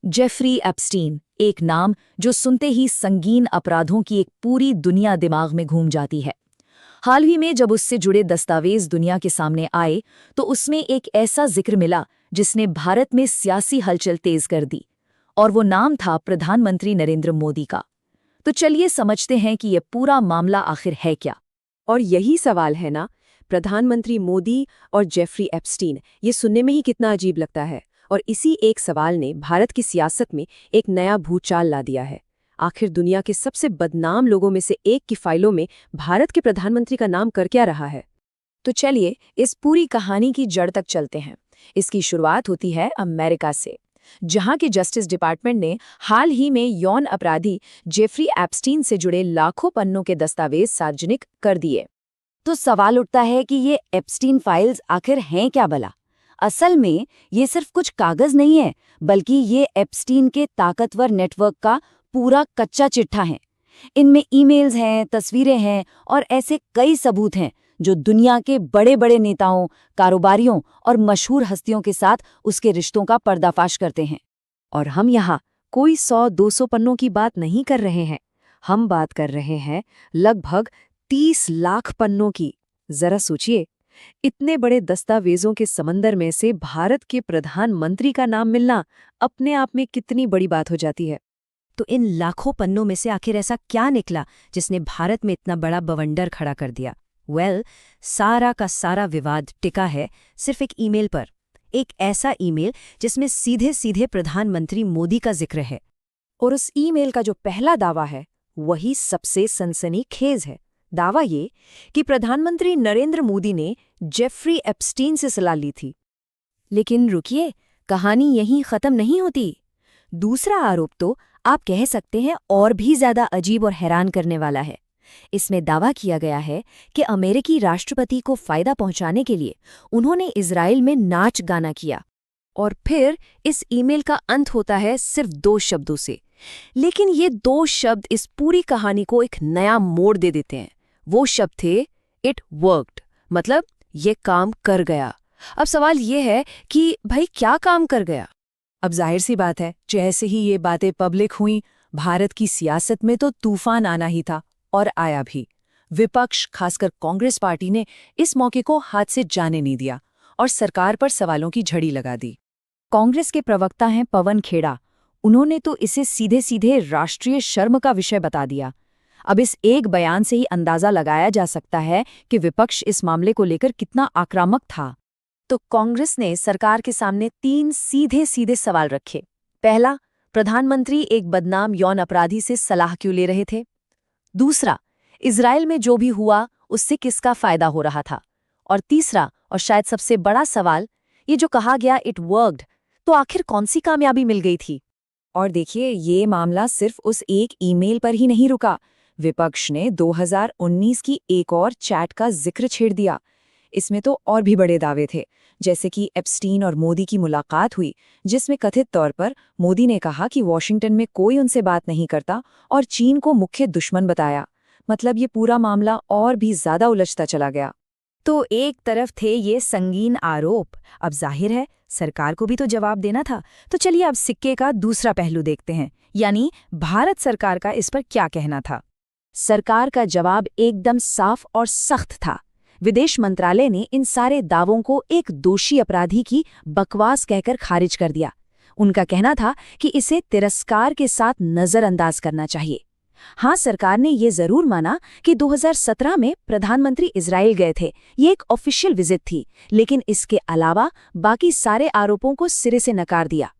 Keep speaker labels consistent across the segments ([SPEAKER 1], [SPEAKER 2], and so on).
[SPEAKER 1] Jeffrey Epstein, एक नाम जो सुनते ही संगीन अपराधों की एक पूरी दुनिया दिमाग में घूम जाती है। हाल ही में जब उससे जुड़े दस्तावेज दुनिया के सामने आए तो उसमें एक ऐसा जिक्र मिला जिसने भारत में सियासी हलचल तेज कर दी, और वो नाम था प्रधानमंत्री नरेंद्र मोदी का। तो चलिए समझते हैं कि ये पूरा मामला आखिर है क्या।
[SPEAKER 2] और यही सवाल है ना, प्रधानमंत्री मोदी और जेफरी एप्स्टीन, ये सुनने में ही कितना अजीब लगता है। और इसी एक सवाल ने भारत की सियासत में एक नया भूचाल ला दिया है। आखिर दुनिया के सबसे बदनाम लोगों में से एक की फाइलों में भारत के प्रधानमंत्री का नाम कर क्या रहा है?
[SPEAKER 1] तो चलिए इस पूरी कहानी की जड़ तक चलते हैं। इसकी शुरुआत होती है अमेरिका से, जहां के जस्टिस डिपार्टमेंट ने हाल ही में यौन अपराधी जेफरी एप्स्टीन से जुड़े लाखों पन्नों के दस्तावेज सार्वजनिक कर दिए। तो सवाल उठता है कि ये एप्स्टीन फाइल्स आखिर हैं क्या भला? असल में ये सिर्फ कुछ कागज नहीं है, बल्कि ये एप्स्टीन के ताकतवर नेटवर्क का पूरा कच्चा चिट्ठा है। इनमें ईमेल्स हैं, तस्वीरें हैं और ऐसे कई सबूत हैं जो दुनिया के बड़े बड़े नेताओं, कारोबारियों और मशहूर हस्तियों के साथ उसके रिश्तों का पर्दाफाश करते हैं।
[SPEAKER 2] और हम यहाँ कोई 100-200 पन्नों की बात नहीं कर रहे हैं। हम बात कर रहे हैं लगभग 30 लाख पन्नों की। जरा सोचिए, इतने बड़े दस्तावेजों के समंदर में से भारत के प्रधानमंत्री का नाम मिलना अपने आप में कितनी बड़ी बात हो जाती है।
[SPEAKER 3] तो इन लाखों पन्नों में से आखिर ऐसा क्या निकला जिसने भारत में इतना बड़ा बवंडर खड़ा कर दिया? सारा का सारा विवाद टिका है सिर्फ एक ईमेल पर। एक ऐसा ईमेल जिसमें सीधे सीधे प्रधानमंत्री मोदी का जिक्र है।
[SPEAKER 2] और उस ईमेल का जो पहला दावा है वही सबसे सनसनीखेज है। दावा ये कि प्रधानमंत्री नरेंद्र मोदी ने जेफरी एप्स्टीन से सलाह ली थी।
[SPEAKER 3] लेकिन रुकिए, कहानी यहीं खत्म नहीं होती। दूसरा आरोप तो आप कह सकते हैं और भी ज्यादा अजीब और हैरान करने वाला है। इसमें दावा किया गया है कि अमेरिकी राष्ट्रपति को फायदा पहुंचाने के लिए उन्होंने इजराइल में नाच गाना किया।
[SPEAKER 2] और फिर इस ईमेल का अंत होता है सिर्फ 2 शब्दों से। लेकिन ये 2 शब्द इस पूरी कहानी को एक नया मोड़ दे देते हैं। वो शब्द थे इट वर्कड, मतलब ये काम कर गया। अब सवाल ये है कि भाई क्या काम कर गया?
[SPEAKER 4] अब जाहिर सी बात है, जैसे ही ये बातें पब्लिक हुई, भारत की सियासत में तो तूफान आना ही था, और आया भी। विपक्ष, खासकर कांग्रेस पार्टी ने इस मौके को हाथ से जाने नहीं दिया और सरकार पर सवालों की झड़ी लगा दी।
[SPEAKER 1] कांग्रेस के प्रवक्ता हैं पवन खेड़ा, उन्होंने तो इसे सीधे सीधे राष्ट्रीय शर्म का विषय बता दिया। अब इस एक बयान से ही अंदाजा लगाया जा सकता है कि विपक्ष इस मामले को लेकर कितना आक्रामक था।
[SPEAKER 2] तो कांग्रेस ने सरकार के सामने 3 सीधे सीधे सवाल रखे। पहला, प्रधानमंत्री एक बदनाम यौन अपराधी से सलाह क्यों ले रहे थे? दूसरा, इजराइल में जो भी हुआ उससे किसका फायदा हो रहा था? और तीसरा, और शायद सबसे बड़ा सवाल, ये जो कहा गया इट वर्कड, तो आखिर कौन सी कामयाबी मिल गई थी?
[SPEAKER 1] और देखिए, ये मामला सिर्फ उस एक ईमेल पर ही नहीं रुका। विपक्ष ने 2019 की एक और चैट का जिक्र छेड़ दिया। इसमें तो और भी बड़े दावे थे, जैसे कि एप्स्टीन और मोदी की मुलाकात हुई, जिसमें कथित तौर पर मोदी ने कहा कि वॉशिंगटन में कोई उनसे बात नहीं करता और चीन को मुख्य दुश्मन बताया। मतलब ये पूरा मामला और भी ज्यादा उलझता चला गया।
[SPEAKER 3] तो एक तरफ थे ये संगीन आरोप, अब जाहिर है सरकार को भी तो जवाब देना था। तो चलिए अब सिक्के का दूसरा पहलू देखते हैं, यानी भारत सरकार का इस पर क्या कहना था।
[SPEAKER 2] सरकार का जवाब एकदम साफ और सख्त था। विदेश मंत्रालय ने इन सारे दावों को एक दोषी अपराधी की बकवास कहकर खारिज कर दिया। उनका कहना था कि इसे तिरस्कार के साथ नजरअंदाज करना चाहिए। हाँ, सरकार ने ये जरूर माना कि 2017 में प्रधानमंत्री इजराइल गए थे, ये एक ऑफिशियल विजिट थी, लेकिन इसके अलावा बाकी सारे आरोपों को सिरे से नकार दिया।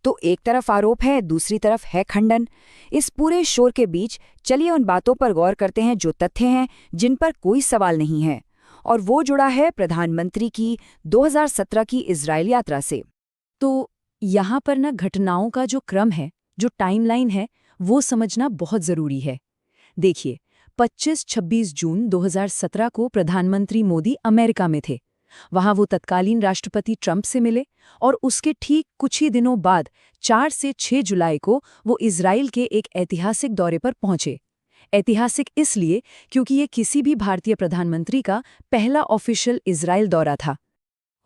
[SPEAKER 1] तो एक तरफ आरोप है, दूसरी तरफ है खंडन। इस पूरे शोर के बीच चलिए उन बातों पर गौर करते हैं जो तथ्य हैं, जिन पर कोई सवाल नहीं है, और वो जुड़ा है प्रधानमंत्री की 2017 की इजराइल यात्रा से। तो यहाँ पर ना घटनाओं का जो क्रम है, जो टाइमलाइन है, वो समझना बहुत जरूरी है। देखिए, 25-26 जून 2017 को प्रधानमंत्री मोदी अमेरिका में थे। वहां वो तत्कालीन राष्ट्रपति ट्रंप से मिले और उसके ठीक कुछ ही दिनों बाद 4 से 6 जुलाई को वो इजराइल के एक ऐतिहासिक दौरे पर पहुंचे। ऐतिहासिक इसलिए क्योंकि ये किसी भी भारतीय प्रधानमंत्री का पहला ऑफिशियल इजराइल दौरा था।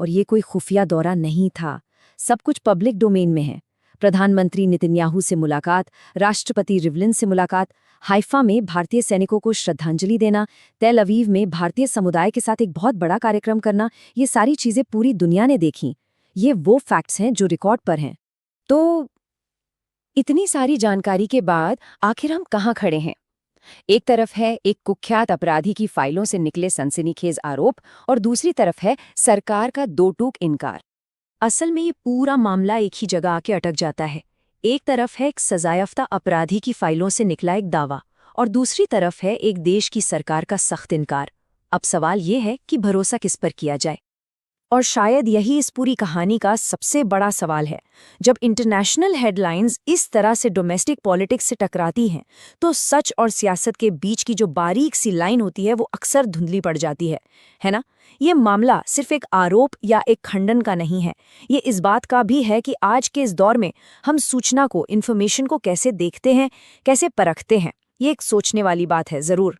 [SPEAKER 1] और ये कोई खुफिया दौरा नहीं था, सब कुछ पब्लिक डोमेन में है।
[SPEAKER 3] प्रधानमंत्री नेतन्याहू से मुलाकात, राष्ट्रपति रिवलिन से मुलाकात, हाइफा में भारतीय सैनिकों को श्रद्धांजलि देना, तेल अवीव में भारतीय समुदाय के साथ एक बहुत बड़ा कार्यक्रम करना, ये सारी चीजें पूरी दुनिया ने देखीं। ये वो फैक्ट्स हैं जो रिकॉर्ड पर हैं। तो इतनी सारी जानकारी के बाद आखिर हम कहाँ खड़े हैं? एक तरफ है एक कुख्यात अपराधी की फाइलों से निकले सनसनीखेज आरोप और दूसरी तरफ है सरकार का दो टूक इनकार।
[SPEAKER 2] असल में ये पूरा मामला एक ही जगह आके अटक जाता है। एक तरफ है एक सजायाफ्ता अपराधी की फाइलों से निकला एक दावा और दूसरी तरफ है एक देश की सरकार का सख्त इनकार। अब सवाल ये है कि भरोसा किस पर किया जाए? और शायद यही इस पूरी कहानी का सबसे बड़ा सवाल है। जब इंटरनेशनल हेडलाइंस इस तरह से डोमेस्टिक पॉलिटिक्स से टकराती हैं, तो सच और सियासत के बीच की जो बारीक सी लाइन होती है वो अक्सर धुंधली पड़ जाती है ना? ये मामला सिर्फ एक आरोप या एक खंडन का नहीं है, ये इस बात का भी है कि आज के इस दौर में हम सूचना को, इन्फॉर्मेशन को कैसे देखते हैं, कैसे परखते हैं। ये एक सोचने वाली बात है ज़रूर।